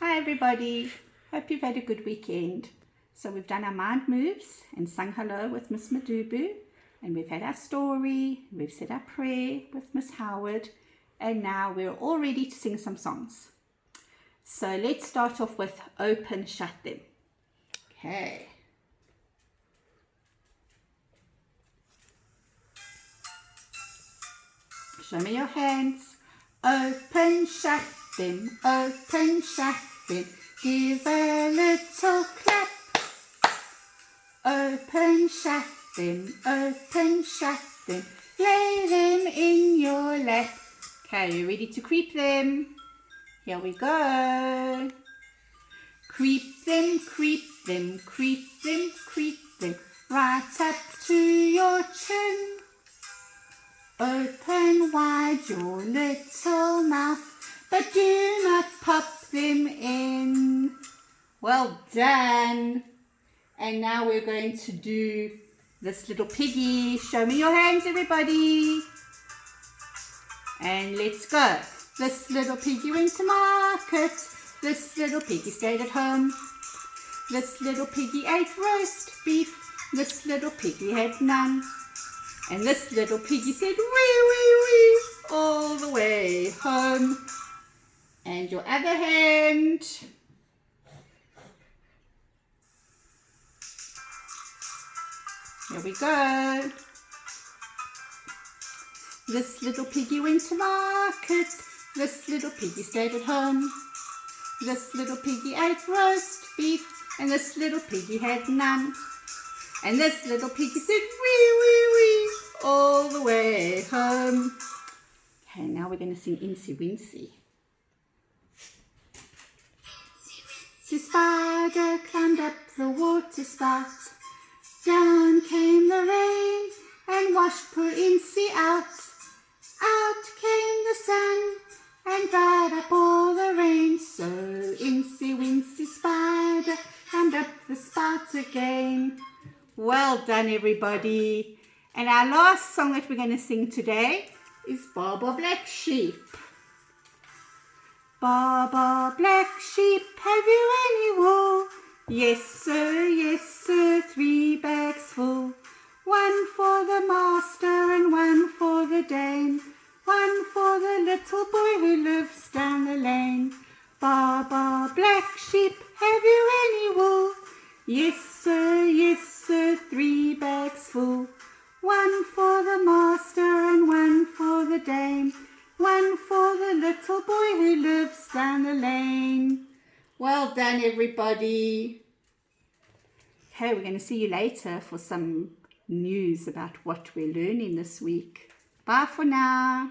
Hi everybody, hope you've had a good weekend. So we've done our mind moves and sung hello with Miss Madubu, and we've had our story, we've said our prayer with Miss Howard, and now we're all ready to sing some songs. So let's start off with Open Shut Them. Okay. Show me your hands. Open, shut them, open, shut them. Give a little clap. Open, shut them, open, shut them. Lay them in your lap. Okay, are you ready to creep them? Here we go. Creep them, creep them, creep them, creep them. Right up to your chin. Open wide your little mouth, but do not pop them in. Well done. And now we're going to do this little piggy. Show me your hands, everybody. And let's go. This little piggy went to market. This little piggy stayed at home. This little piggy ate roast beef. This little piggy had none. And this little piggy said, wee, wee, wee, all the way home. And your other hand. Here we go. This little piggy went to market. This little piggy stayed at home. This little piggy ate roast beef. And this little piggy had none. And this little piggy said, wee, wee, wee, all the way home. Okay, now we're going to sing Incy Wincy. Incy Spider climbed up the water spout. Down came the rain and washed poor Incy out. Out came the sun and dried up all the rain. So Incy Wincy Spider climbed up the spout again. Well done, everybody. And our last song that we're going to sing today is Baa Baa Black Sheep. Baa Baa Black Sheep, have you any wool? Yes sir, 3 bags full. 1 for the master and 1 for the dame. 1 for the little boy who lives down the lane. Baa Baa Black Sheep, have you any wool? Yes sir, 3 bags full. 1 for the master and 1 for the dame. 1 for the little boy who lives down the lane. Well done, everybody. Okay, we're going to see you later for some news about what we're learning this week. Bye for now.